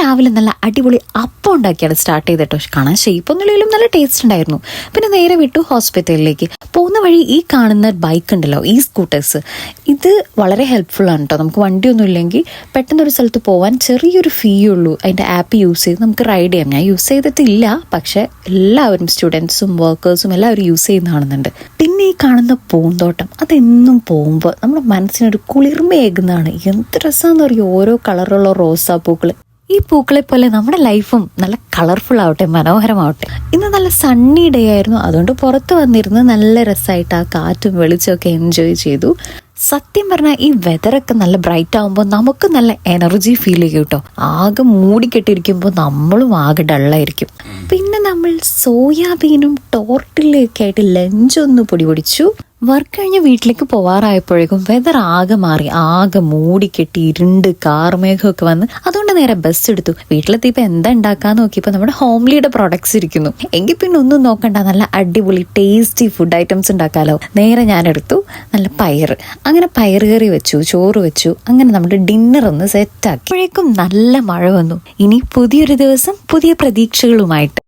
രാവിലെ നല്ല അടിപൊളി അപ്പം ഉണ്ടാക്കിയാണ് സ്റ്റാർട്ട് ചെയ്തിട്ടോ. കാണാൻ ഷേപ്പൊന്നുമില്ലെങ്കിലും നല്ല ടേസ്റ്റ് ഉണ്ടായിരുന്നു. പിന്നെ നേരെ വിട്ടു ഹോസ്പിറ്റലിലേക്ക്. പോകുന്ന വഴി ഈ കാണുന്ന ബൈക്ക് ഉണ്ടല്ലോ, ഈ സ്കൂട്ടേഴ്സ്, ഇത് വളരെ ഹെൽപ്ഫുൾ ആണ് കേട്ടോ. നമുക്ക് വണ്ടിയൊന്നും ഇല്ലെങ്കിൽ പെട്ടെന്നൊരു സ്ഥലത്ത് പോകാൻ ചെറിയൊരു ഫീ ഉള്ളൂ. അതിൻ്റെ ആപ്പ് യൂസ് ചെയ്ത് നമുക്ക് റൈഡ് ചെയ്യാം. ഞാൻ യൂസ് ചെയ്തിട്ടില്ല, പക്ഷെ എല്ലാവരും സ്റ്റുഡൻസും വർക്കേഴ്സും എല്ലാവരും യൂസ് ചെയ്യുന്ന കാണുന്നുണ്ട്. പിന്നെ ഈ കാണുന്ന പൂന്തോട്ടം, അതെന്നും പോകുമ്പോൾ നമ്മുടെ മനസ്സിനൊരു കുളിർമയേകുന്നതാണ്. എന്ത് രസമാണെന്ന് പറയും, ഓരോ കളറുള്ള റോസാപ്പൂക്കൾ. ഈ പൂക്കളെ പോലെ നമ്മുടെ ലൈഫും നല്ല കളർഫുൾ ആവട്ടെ, മനോഹരമാവട്ടെ. ഇന്ന് നല്ല സണ്ണി ഡേ ആയിരുന്നു, അതുകൊണ്ട് പുറത്ത് വന്നിരുന്ന് നല്ല രസമായിട്ട് ആ കാറ്റും വെളിച്ചമൊക്കെ എൻജോയ് ചെയ്തു. സത്യം പറഞ്ഞാൽ ഈ വെതറൊക്കെ നല്ല ബ്രൈറ്റ് ആകുമ്പോൾ നമുക്ക് നല്ല എനർജി ഫീൽ ചെയ്യും കേട്ടോ. ആകെ മൂടിക്കെട്ടിരിക്കുമ്പോൾ നമ്മളും ആകെ ഡള്ളായിരിക്കും. പിന്നെ നമ്മൾ സോയാബീനും ടോർട്ടിലൊക്കെ ആയിട്ട് ലഞ്ചൊന്ന് പൊടിച്ചു. വർക്ക് കഴിഞ്ഞ് വീട്ടിലേക്ക് പോവാറായപ്പോഴേക്കും വെതർ ആകെ മാറി, ആകെ മൂടിക്കെട്ടി ഇരുണ്ട് കാർമേഘമൊക്കെ വന്ന്. അതുകൊണ്ട് നേരെ ബസ് എടുത്തു. വീട്ടിലെത്തിയപ്പോൾ എന്താ ഉണ്ടാക്കാന്ന് നോക്കിയപ്പോൾ നമ്മുടെ ഹോംലിയുടെ പ്രൊഡക്ട്സ് ഇരിക്കുന്നു. എങ്കിൽ പിന്നെ ഒന്നും നോക്കണ്ട, നല്ല അടിപൊളി ടേസ്റ്റി ഫുഡ് ഐറ്റംസ് ഉണ്ടാക്കാമല്ലോ. നേരെ ഞാൻ എടുത്തു നല്ല പയർ. അങ്ങനെ പയർ കറി വെച്ചു, ചോറ് വെച്ചു. അങ്ങനെ നമ്മുടെ ഡിന്നർ ഒന്ന് സെറ്റാക്കി. അപ്പോഴേക്കും നല്ല മഴ വന്നു. ഇനി പുതിയൊരു ദിവസം പുതിയ പ്രതീക്ഷകളുമായിട്ട്